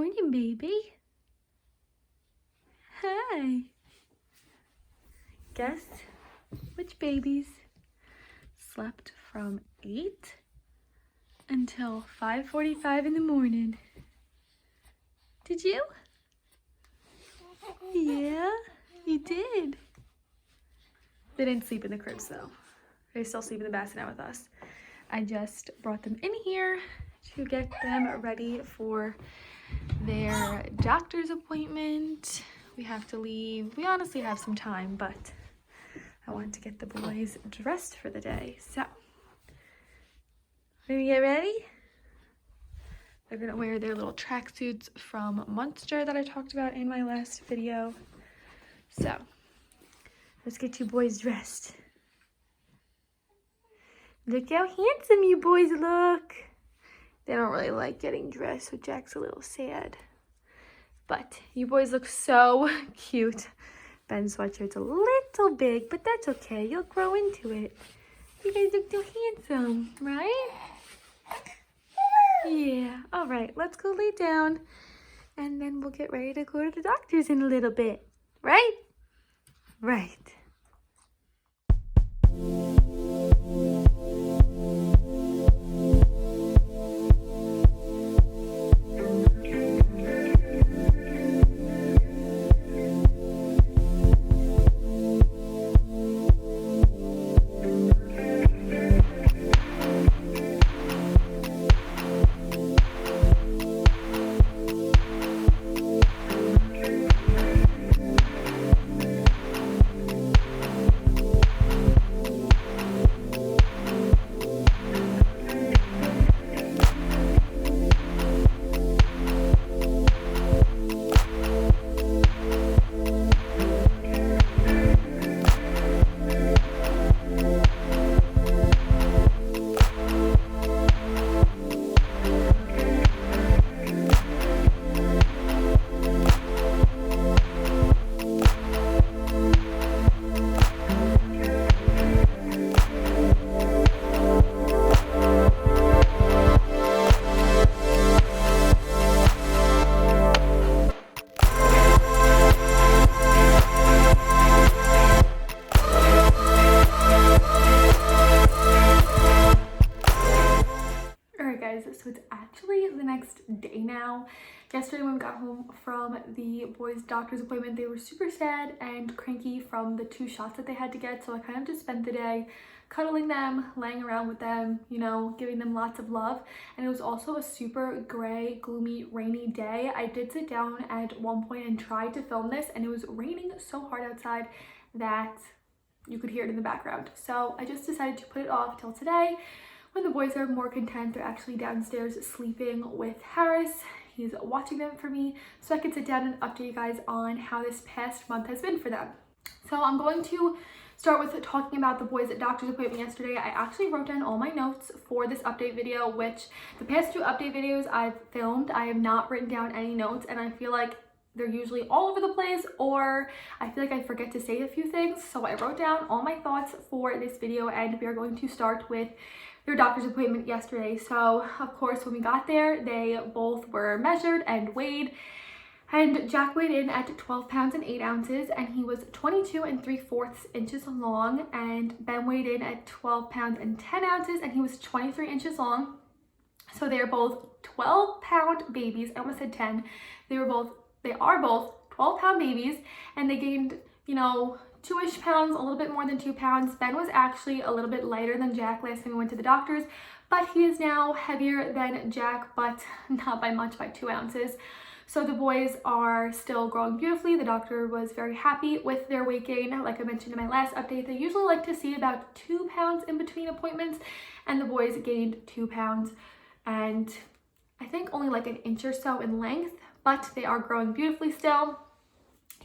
morning, baby. Hi. Guess which babies slept from 8 until 5:45 in the morning? Did you? Yeah, you did. They didn't sleep in the cribs though. They still sleep in the bassinet with us. I just brought them in here to get them ready for their doctor's appointment. We have to leave. We honestly have some time, but I want to get the boys dressed for the day. So, we're gonna get ready. They're gonna wear their little tracksuits from Munster that I talked about in my last video. So, let's get you boys dressed. Look how handsome you boys look. They don't really like getting dressed, so Jack's a little sad. But you boys look so cute. Ben's sweatshirt's a little big, but that's okay. You'll grow into it. You guys look so handsome, right? Yeah. All right, let's go lay down, and then we'll get ready to go to the doctor's in a little bit. Right? Right. So it's actually the next day now. Yesterday when we got home from the boys' doctor's appointment, they were super sad and cranky from the 2 shots that they had to get. So I kind of just spent the day cuddling them, laying around with them, you know, giving them lots of love. And it was also a super gray, gloomy, rainy day. I did sit down at one point and try to film this, and it was raining so hard outside that you could hear it in the background. So I just decided to put it off till today, when the boys are more content. They're actually downstairs sleeping with Harris. He's watching them for me, so I can sit down and update you guys on how this past month has been for them. So I'm going to start with talking about the boys' doctor's appointment yesterday. I actually wrote down all my notes for this update video, which the past 2 update videos I've filmed, I have not written down any notes, and I feel like they're usually all over the place, or I feel like I forget to say a few things. So I wrote down all my thoughts for this video, and we are going to start with their doctor's appointment yesterday. So of course, when we got there, they both were measured and weighed, and Jack weighed in at 12 pounds and 8 ounces, and he was 22 3/4 inches long, and Ben weighed in at 12 pounds and 10 ounces, and he was 23 inches long. So they are both 12-pound babies. I almost said 10. They are both 12-pound babies, and they gained, you know, 2-ish pounds, a little bit more than 2 pounds. Ben was actually a little bit lighter than Jack last time we went to the doctor's, but he is now heavier than Jack, but not by much, by 2 ounces. So the boys are still growing beautifully. The doctor was very happy with their weight gain. Like I mentioned in my last update, they usually like to see about 2 pounds in between appointments, and the boys gained 2 pounds and I think only like 1 inch or so in length, but they are growing beautifully still.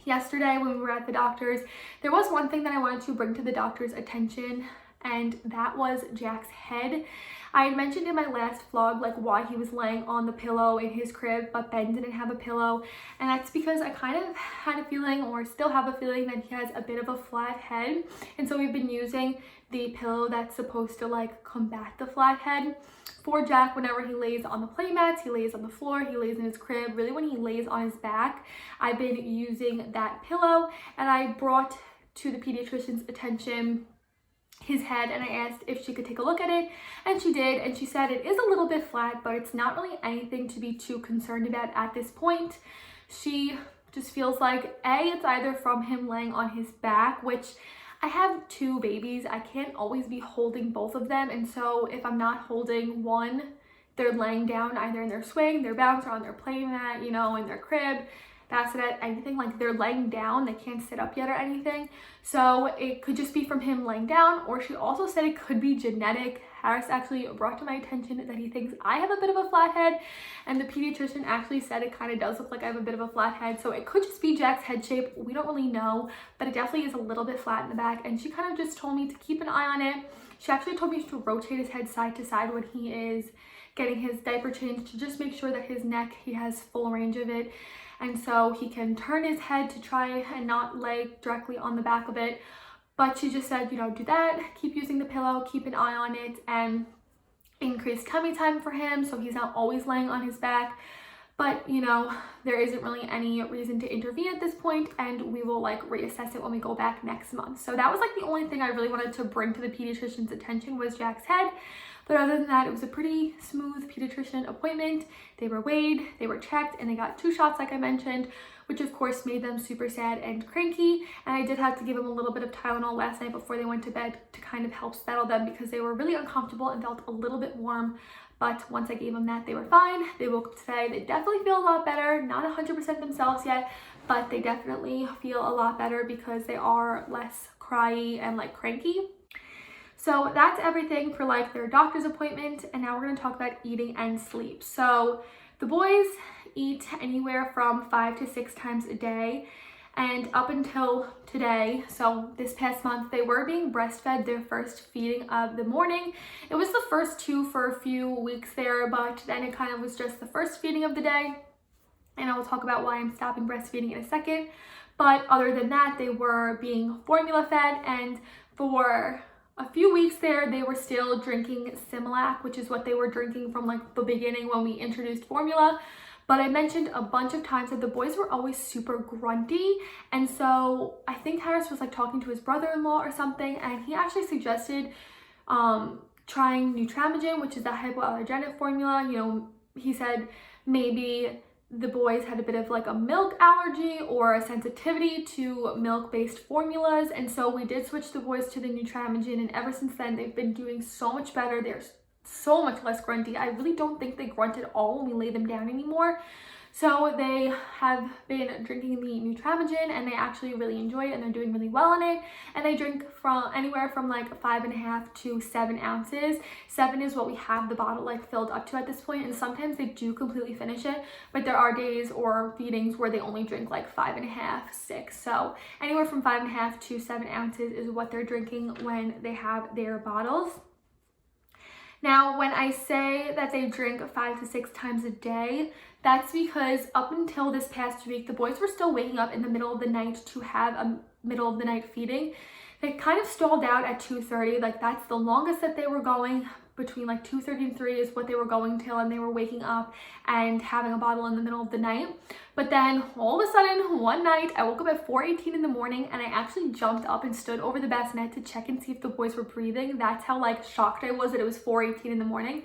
Yesterday when we were at the doctor's, there was one thing that I wanted to bring to the doctor's attention, and that was Jack's head. I had mentioned in my last vlog like why he was laying on the pillow in his crib, but Ben didn't have a pillow, and that's because I kind of had a feeling, or still have a feeling, that he has a bit of a flat head, and so we've been using the pillow that's supposed to like combat the flat head for Jack. Whenever he lays on the play mats, he lays on the floor, he lays in his crib, really when he lays on his back, I've been using that pillow. And I brought to the pediatrician's attention his head, and I asked if she could take a look at it, and she did, and she said it is a little bit flat, but it's not really anything to be too concerned about at this point. She just feels like it's either from him laying on his back, which I have 2 babies, I can't always be holding both of them, and so if I'm not holding one, they're laying down either in their swing, their bouncer, on their play mat, you know, in their crib, bassinet, anything, like they're laying down, they can't sit up yet or anything. So it could just be from him laying down, or she also said it could be genetic. Harris actually brought to my attention that he thinks I have a bit of a flat head, and the pediatrician actually said it kind of does look like I have a bit of a flat head, so it could just be Jack's head shape. We don't really know, but it definitely is a little bit flat in the back, and she kind of just told me to keep an eye on it. She actually told me to rotate his head side to side when he is getting his diaper changed, to just make sure that his neck, he has full range of it, and so he can turn his head to try and not lay directly on the back of it. But she just said, you know, do that, keep using the pillow, keep an eye on it, and increase tummy time for him so he's not always laying on his back. But, you know, there isn't really any reason to intervene at this point, and we will like reassess it when we go back next month. So that was like the only thing I really wanted to bring to the pediatrician's attention, was Jack's head. But other than that, it was a pretty smooth pediatrician appointment. They were weighed, they were checked, and they got 2 shots like I mentioned, which of course made them super sad and cranky. And I did have to give them a little bit of Tylenol last night before they went to bed to kind of help settle them, because they were really uncomfortable and felt a little bit warm. But once I gave them that, they were fine. They woke up today. They definitely feel a lot better. Not 100% themselves yet, but they definitely feel a lot better because they are less cryy and like cranky. So that's everything for like their doctor's appointment. And now we're going to talk about eating and sleep. So the boys eat anywhere from 5 to 6 times a day. And up until today, so this past month, they were being breastfed their first feeding of the morning. It was the first 2 for a few weeks there, but then it kind of was just the first feeding of the day. And I will talk about why I'm stopping breastfeeding in a second. But other than that, they were being formula fed, and for a few weeks there, they were still drinking Similac, which is what they were drinking from like the beginning when we introduced formula. But I mentioned a bunch of times that the boys were always super grunty, and so I think Harris was like talking to his brother-in-law or something, and he actually suggested trying Nutramigen, which is the hypoallergenic formula. You know, he said maybe the boys had a bit of like a milk allergy or a sensitivity to milk-based formulas, and so we did switch the boys to the Nutramigen, and ever since then they've been doing so much better. They're so much less grunty. I really don't think they grunt at all when we lay them down anymore. So they have been drinking the Nutramigen, and they actually really enjoy it, and they're doing really well on it. And they drink from anywhere from like 5.5 to 7 ounces. 7 is what we have the bottle like filled up to at this point, and sometimes they do completely finish it, but there are days or feedings where they only drink like 5.5, 6. So anywhere from 5.5 to 7 ounces is what they're drinking when they have their bottles. Now, when I say that they drink 5 to 6 times a day, that's because up until this past week, the boys were still waking up in the middle of the night to have a middle of the night feeding. They kind of stalled out at 2:30, like that's the longest that they were going. Between like 2:30 and 3 is what they were going till, and they were waking up and having a bottle in the middle of the night. But then all of a sudden, one night, I woke up at 4:18 in the morning, and I actually jumped up and stood over the bassinet to check and see if the boys were breathing. That's how like shocked I was that it was 4:18 in the morning.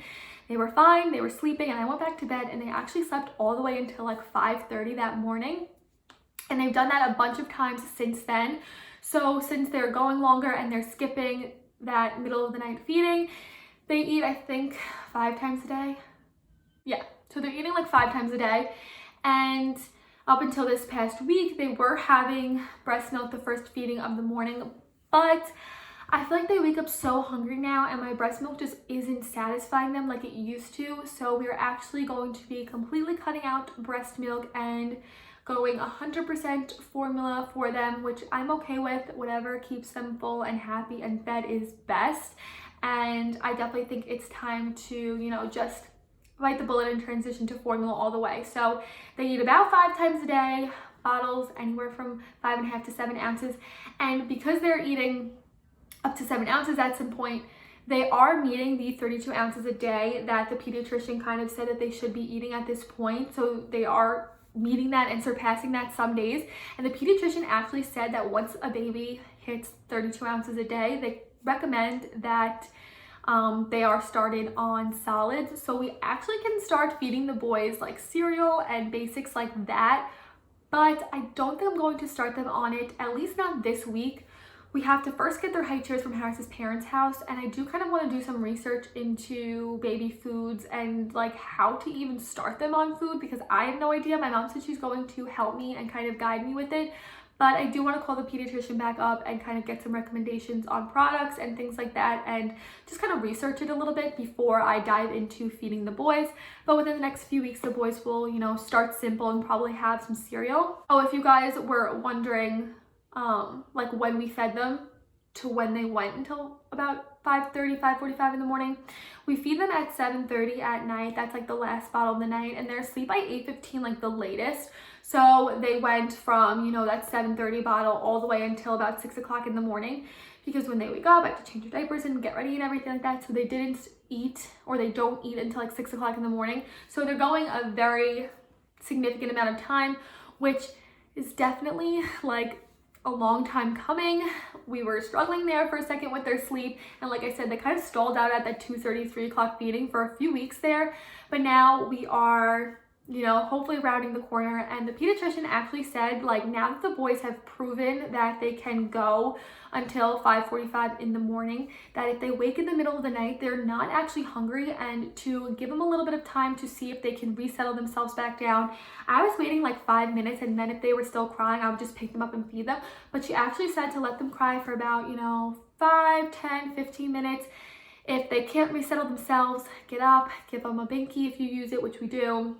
They were fine, they were sleeping, and I went back to bed, and they actually slept all the way until like 5:30 that morning. And they've done that a bunch of times since then. So since they're going longer and they're skipping that middle of the night feeding, they eat, I think, 5 times a day. Yeah, so they're eating like 5 times a day. And up until this past week, they were having breast milk the first feeding of the morning. But I feel like they wake up so hungry now, and my breast milk just isn't satisfying them like it used to. So we're actually going to be completely cutting out breast milk and going 100% formula for them, which I'm okay with. Whatever keeps them full and happy and fed is best. And I definitely think it's time to, you know, just bite the bullet and transition to formula all the way. So they eat about 5 times a day, bottles anywhere from 5.5 to 7 ounces. And because they're eating up to 7 ounces at some point, they are meeting the 32 ounces a day that the pediatrician kind of said that they should be eating at this point. So they are meeting that and surpassing that some days. And the pediatrician actually said that once a baby hits 32 ounces a day, they recommend that they are started on solids. So we actually can start feeding the boys like cereal and basics like that, but I don't think I'm going to start them on it, at least not this week. We have to first get their high chairs from Harris's parents' house, and I do kind of want to do some research into baby foods and like how to even start them on food, because I have no idea. My mom said she's going to help me and kind of guide me with it, but I do want to call the pediatrician back up and kind of get some recommendations on products and things like that, and just kind of research it a little bit before I dive into feeding the boys. But within the next few weeks, the boys will, you know, start simple and probably have some cereal. Oh, if you guys were wondering like when we fed them to when they went until about 5:30, 5:45 in the morning. We feed them at 7:30 at night. That's like the last bottle of the night, and they're asleep by 8:15, like the latest. So they went from, you know, that 7:30 bottle all the way until about 6 o'clock in the morning, because when they wake up, I have to change their diapers and get ready and everything like that. So they didn't eat, or they don't eat until like 6 o'clock in the morning. So they're going a very significant amount of time, which is definitely like a long time coming. We were struggling there for a second with their sleep, and like I said, they kind of stalled out at that 2:30, 3 o'clock feeding for a few weeks there, but now we are, you know, hopefully rounding the corner. And the pediatrician actually said, like, now that the boys have proven that they can go until 5:45 in the morning, that if they wake in the middle of the night, they're not actually hungry, and to give them a little bit of time to see if they can resettle themselves back down. I was waiting like 5 minutes, and then if they were still crying, I would just pick them up and feed them. But she actually said to let them cry for about, you know, 5, 10, 15 minutes. If they can't resettle themselves, get up, give them a binky if you use it, which we do.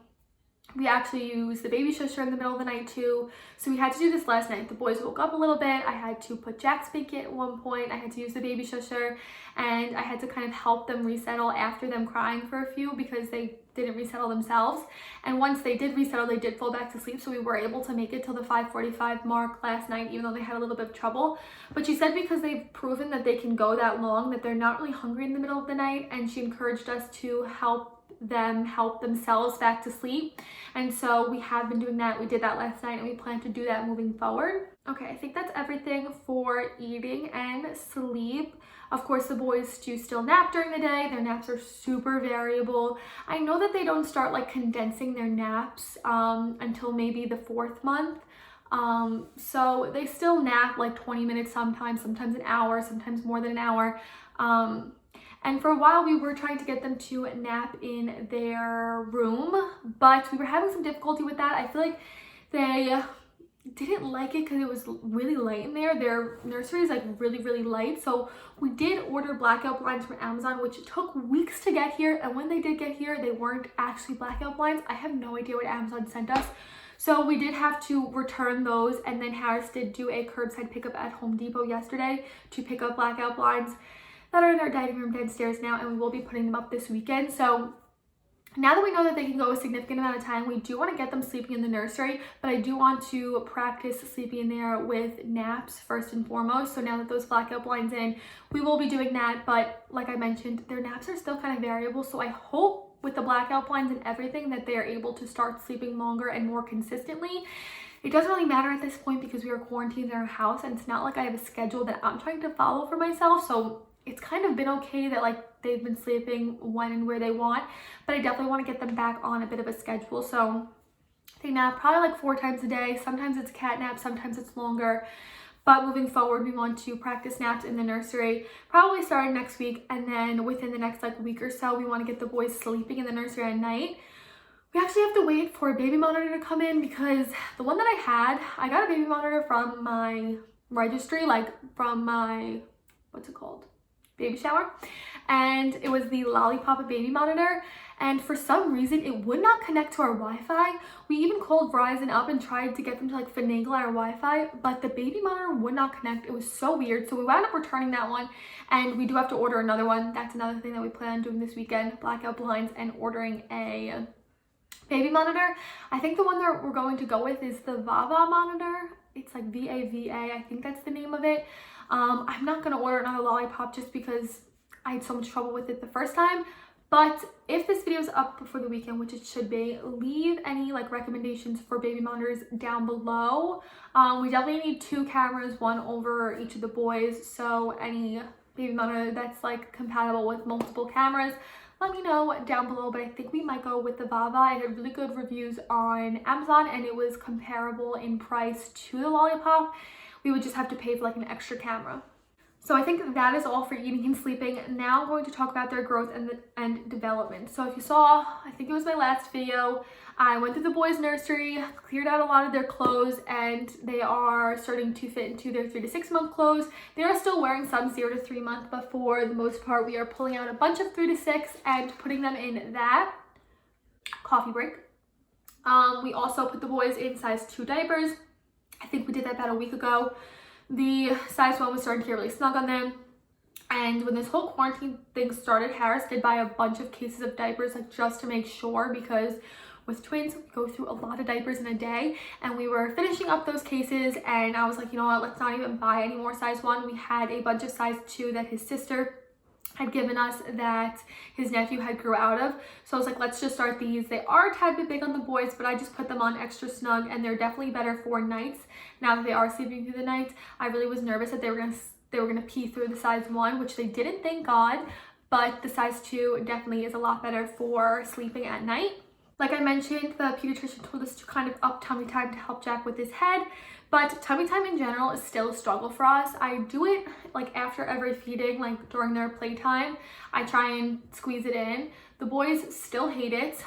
We actually use the baby shusher in the middle of the night too. So we had to do this last night. The boys woke up a little bit. I had to put Jack's blanket at one point. I had to use the baby shusher, and I had to kind of help them resettle after them crying for a few, because they didn't resettle themselves. And once they did resettle, they did fall back to sleep. So we were able to make it till the 5:45 mark last night, even though they had a little bit of trouble. But she said because they've proven that they can go that long, that they're not really hungry in the middle of the night. And she encouraged us to help them help themselves back to sleep, and so we have been doing that. We did that last night, and we plan to do that moving forward. Okay, I think that's everything for eating and sleep. Of course, the boys do still nap during the day. Their naps are super variable. I know that they don't start like condensing their naps until maybe the 4th month. So they still nap like 20 minutes sometimes an hour, sometimes more than an hour. And for a while, we were trying to get them to nap in their room, but we were having some difficulty with that. I feel like they didn't like it because it was really light in there. Their nursery is like really, really light. So we did order blackout blinds from Amazon, which took weeks to get here. And when they did get here, they weren't actually blackout blinds. I have no idea what Amazon sent us. So we did have to return those. And then Harris did do a curbside pickup at Home Depot yesterday to pick up blackout blinds that are in their dining room downstairs now, and we will be putting them up this weekend. So now that we know that they can go a significant amount of time, we do want to get them sleeping in the nursery, but I do want to practice sleeping in there with naps first and foremost. So now that those blackout blinds in, we will be doing that. But like I mentioned, their naps are still kind of variable. So I hope with the blackout blinds and everything that they are able to start sleeping longer and more consistently. It doesn't really matter at this point because we are quarantined in our house, and it's not like I have a schedule that I'm trying to follow for myself. So it's kind of been okay that like they've been sleeping when and where they want, but I definitely want to get them back on a bit of a schedule. So they nap probably like 4 times a day. Sometimes it's a cat nap, sometimes it's longer. But moving forward, we want to practice naps in the nursery, probably starting next week. And then within the next like week or so, we want to get the boys sleeping in the nursery at night. We actually have to wait for a baby monitor to come in, because the one that I got a baby monitor from my registry, like from my, what's it called? Baby shower, and it was the Lollipop baby monitor, and for some reason it would not connect to our Wi-Fi. We even called Verizon up and tried to get them to like finagle our Wi-Fi, but the baby monitor would not connect. It was so weird. So we wound up returning that one, and we do have to order another one. That's another thing that we plan on doing this weekend, blackout blinds and ordering a baby monitor. I think the one that we're going to go with is the Vava monitor. It's like VAVA, I think that's the name of it. I'm not gonna order another lollipop just because I had so much trouble with it the first time. But if this video is up before the weekend, which it should be, leave any like recommendations for baby monitors down below. We definitely need 2 cameras, one over each of the boys. So any baby monitor that's like compatible with multiple cameras, let me know down below. But I think we might go with the Vava. I had really good reviews on Amazon and it was comparable in price to the lollipop. We would just have to pay for like an extra camera. So I think that is all for eating and sleeping. Now I'm going to talk about their growth and development. So if you saw, I think it was my last video, I went through the boys' nursery, cleared out a lot of their clothes, and they are starting to fit into their 3 to 6 month clothes. They are still wearing some 0 to 3 month, but for the most part, we are pulling out a bunch of 3 to 6 and putting them in that. Coffee break. We also put the boys in size 2 diapers. I think we did that about a week ago. The size 1 was starting to get really snug on them. And when this whole quarantine thing started, Harris did buy a bunch of cases of diapers, like just to make sure, because with twins, we go through a lot of diapers in a day. And we were finishing up those cases and I was like, you know what, let's not even buy any more size 1. We had a bunch of size 2 that his sister had given us that his nephew had grew out of. So I was like, let's just start these. They are a tad bit big on the boys, but I just put them on extra snug and they're definitely better for nights. Now that they are sleeping through the night, I really was nervous that they were gonna pee through the size 1, which they didn't, thank God. But the size 2 definitely is a lot better for sleeping at night. Like I mentioned, the pediatrician told us to kind of up tummy time to help Jack with his head, but tummy time in general is still a struggle for us. I do it like after every feeding, like during their playtime. I try and squeeze it in. The boys still hate it.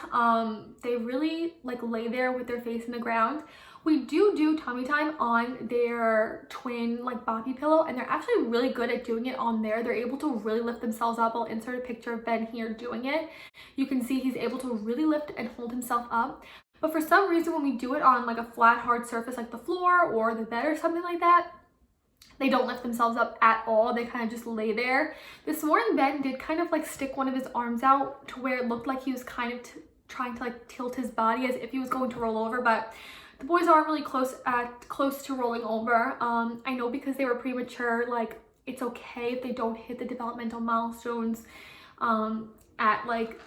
They really like lay there with their face in the ground. We do tummy time on their twin like boppy pillow, and they're actually really good at doing it on there. They're able to really lift themselves up. I'll insert a picture of Ben here doing it. You can see he's able to really lift and hold himself up. But for some reason, when we do it on like a flat, hard surface like the floor or the bed or something like that, they don't lift themselves up at all. They kind of just lay there. This morning, Ben did kind of like stick one of his arms out to where it looked like he was kind of trying to like tilt his body as if he was going to roll over, but the boys aren't really close to rolling over. I know because they were premature, like it's okay if they don't hit the developmental milestones at like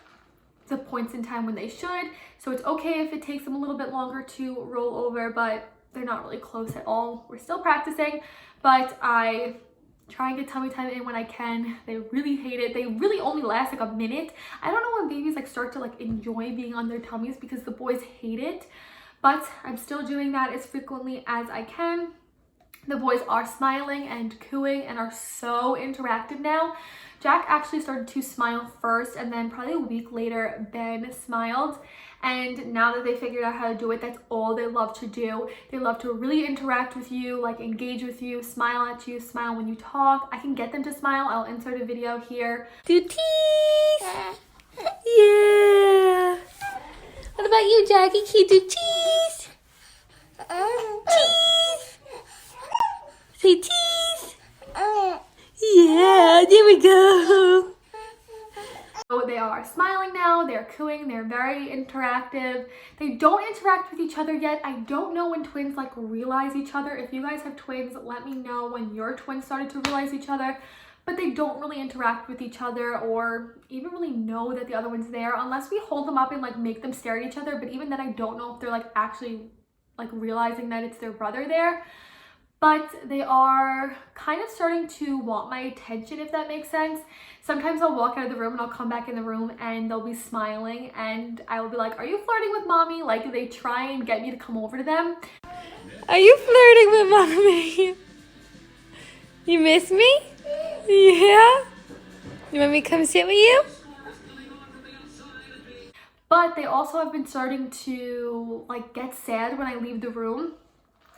the points in time when they should. So it's okay if it takes them a little bit longer to roll over, but they're not really close at all. We're still practicing, but I try and get tummy time in when I can. They really hate it. They really only last like a minute. I don't know when babies like start to like enjoy being on their tummies because the boys hate it. But I'm still doing that as frequently as I can. The boys are smiling and cooing and are so interactive now. Jack actually started to smile first, and then probably a week later, Ben smiled. And now that they figured out how to do it, that's all they love to do. They love to really interact with you, like engage with you, smile at you, smile when you talk. I can get them to smile. I'll insert a video here. Do tease! Yeah! What about you, Jackie? Can you do tease? Tease! Say tease! Yeah, there we go. So they are smiling now, they're cooing, they're very interactive. They don't interact with each other yet. I don't know when twins like realize each other. If you guys have twins, let me know when your twins started to realize each other. But they don't really interact with each other or even really know that the other one's there unless we hold them up and like make them stare at each other. But even then, I don't know if they're like actually like realizing that it's their brother there. But they are kind of starting to want my attention, if that makes sense. Sometimes I'll walk out of the room and I'll come back in the room and they'll be smiling and I will be like, are you flirting with mommy? Like they try and get me to come over to them. Are you flirting with mommy? You miss me? Yeah? You want me to come sit with you? But they also have been starting to like get sad when I leave the room.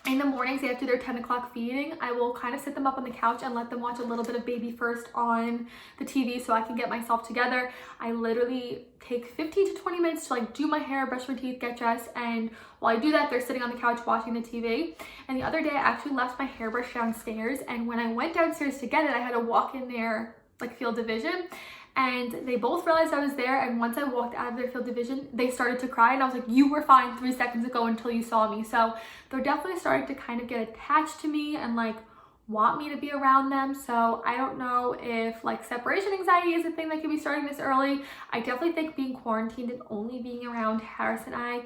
in the mornings after their 10 o'clock feeding, I will kind of sit them up on the couch and let them watch a little bit of Baby First on the TV so I can get myself together. I literally take 15 to 20 minutes to like do my hair, brush my teeth, get dressed, and while I do that, they're sitting on the couch watching the TV. And the other day I actually left my hairbrush downstairs, and when I went downstairs to get it, I had to walk in their like field of vision. And they both realized I was there, and once I walked out of their field of vision, they started to cry, and I was like, you were fine 3 seconds ago until you saw me. So they're definitely starting to kind of get attached to me and like want me to be around them. So I don't know if like separation anxiety is a thing that could be starting this early. I definitely think being quarantined and only being around Harris and I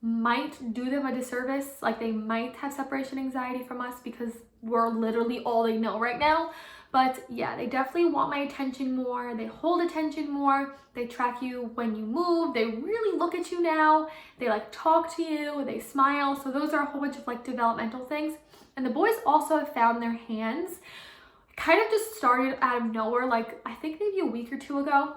might do them a disservice. Like they might have separation anxiety from us because we're literally all they know right now. But yeah, they definitely want my attention more. They hold attention more. They track you when you move. They really look at you now. They like talk to you. They smile. So those are a whole bunch of like developmental things. And the boys also have found their hands. Kind of just started out of nowhere, like I think maybe a week or two ago.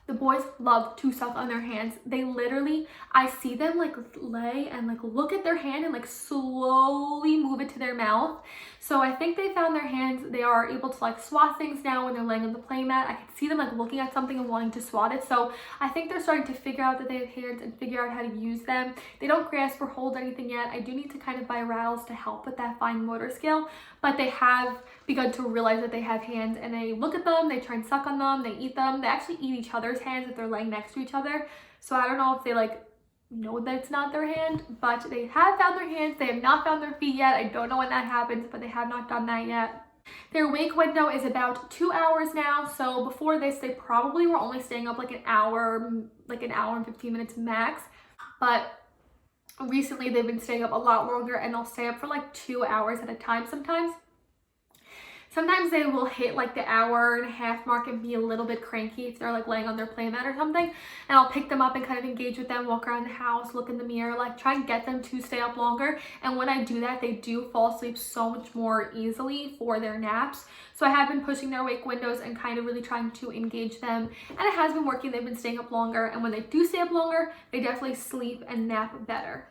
The boys love to suck on their hands. They literally, I see them like lay and like look at their hand and like slowly move it to their mouth. So I think they found their hands. They are able to like swat things now when they're laying on the play mat. I can see them like looking at something and wanting to swat it. So I think they're starting to figure out that they have hands and figure out how to use them. They don't grasp or hold anything yet. I do need to kind of buy rattles to help with that fine motor skill, but they have begun to realize that they have hands, and they look at them, they try and suck on them, they eat them. They actually eat each other's hands if they're laying next to each other. So I don't know if they like know that it's not their hand, but they have found their hands. They have not found their feet yet. I don't know when that happens, but they have not done that yet. Their wake window is about 2 hours now. So before this, they probably were only staying up like an hour and 15 minutes max. But recently they've been staying up a lot longer, and they'll stay up for like 2 hours at a time sometimes. Sometimes they will hit like the hour-and-a-half mark and be a little bit cranky if they're like laying on their playmat or something. And I'll pick them up and kind of engage with them, walk around the house, look in the mirror, like try and get them to stay up longer. And when I do that, they do fall asleep so much more easily for their naps. So I have been pushing their wake windows and kind of really trying to engage them. And it has been working. They've been staying up longer. And when they do stay up longer, they definitely sleep and nap better.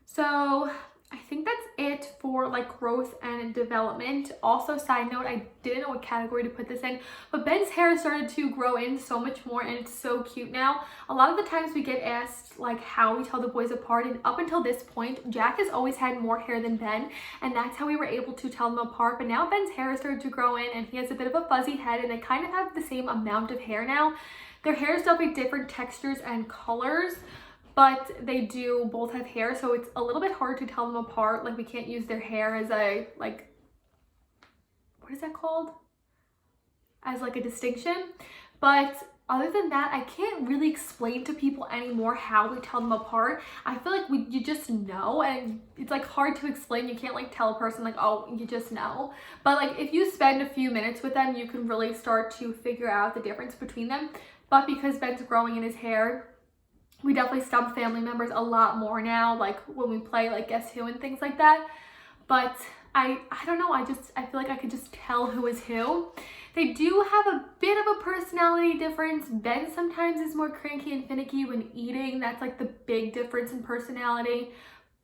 So I think that's it for like growth and development. Also, side note, I didn't know what category to put this in, but Ben's hair started to grow in so much more, and it's so cute now. A lot of the times we get asked like how we tell the boys apart, and up until this point, Jack has always had more hair than Ben, and that's how we were able to tell them apart. But now Ben's hair has started to grow in, and he has a bit of a fuzzy head, and they kind of have the same amount of hair now. Their hair is definitely different textures and colors, but they do both have hair, so it's a little bit hard to tell them apart. Like we can't use their hair as a like, what is that called? As like a distinction. But other than that, I can't really explain to people anymore how we tell them apart. I feel like you just know, and it's like hard to explain. You can't like tell a person like, oh, you just know. But like if you spend a few minutes with them, you can really start to figure out the difference between them. But because Ben's growing in his hair, we definitely stump family members a lot more now, like when we play like Guess Who and things like that. But I don't know, I feel like I could just tell who is who. They do have a bit of a personality difference. Ben sometimes is more cranky and finicky when eating. That's like the big difference in personality.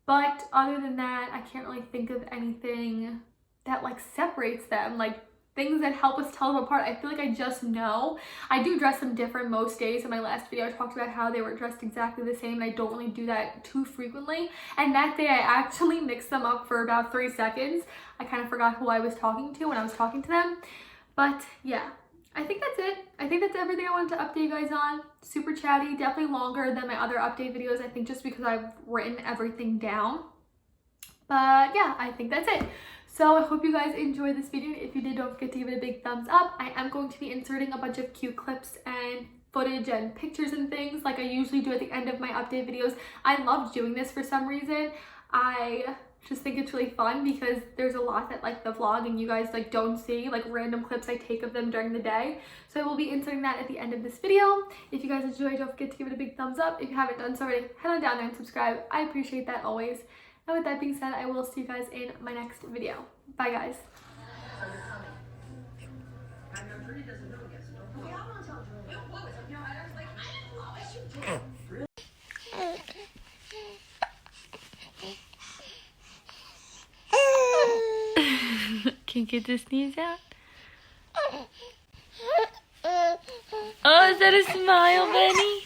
But other than that, I can't really think of anything that like separates them. Like things that help us tell them apart, I feel like I just know. I do dress them different most days. In my last video, I talked about how they were dressed exactly the same, and I don't really do that too frequently. And that day, I actually mixed them up for about 3 seconds. I kind of forgot who I was talking to when I was talking to them. But yeah, I think that's it. I think that's everything I wanted to update you guys on. Super chatty, definitely longer than my other update videos, I think just because I've written everything down. But yeah, I think that's it. So I hope you guys enjoyed this video. If you did, don't forget to give it a big thumbs up. I am going to be inserting a bunch of cute clips and footage and pictures and things like I usually do at the end of my update videos. I love doing this for some reason. I just think it's really fun because there's a lot that like the vlog and you guys like don't see, like random clips I take of them during the day. So I will be inserting that at the end of this video. If you guys enjoyed, don't forget to give it a big thumbs up. If you haven't done so already, head on down there and subscribe. I appreciate that always. And with that being said, I will see you guys in my next video. Bye, guys. Can't get the sneeze out? Oh, is that a smile, Benny?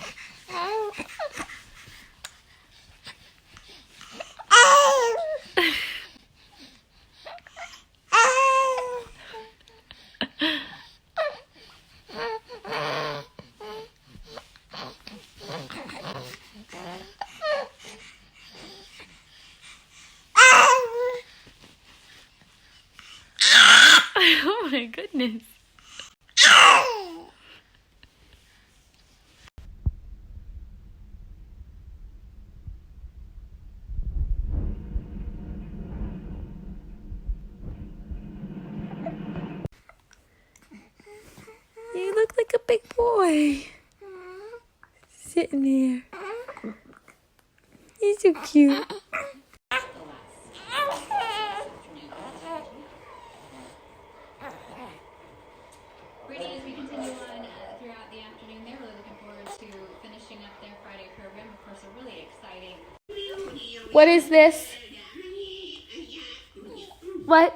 Oh my goodness. You look like a big boy. Sitting there. He's so cute. As we continue on throughout the afternoon, they're really looking forward to finishing up their Friday program. Of course, a really exciting. What is this? What?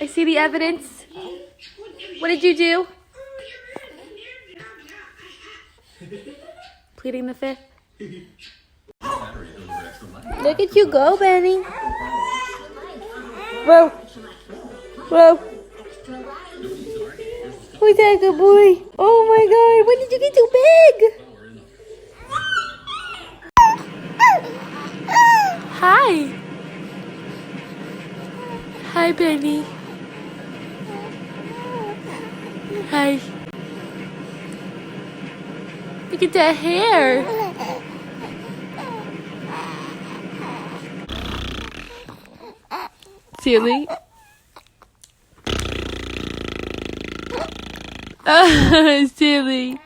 I see the evidence. What did you do? Pleading the fifth. Look at you go, Benny. Whoa. Whoa. Who's that good boy? Oh my god, when did you get too big? Hi. Hi, Benny. Hi. Look at that hair. Silly. Silly.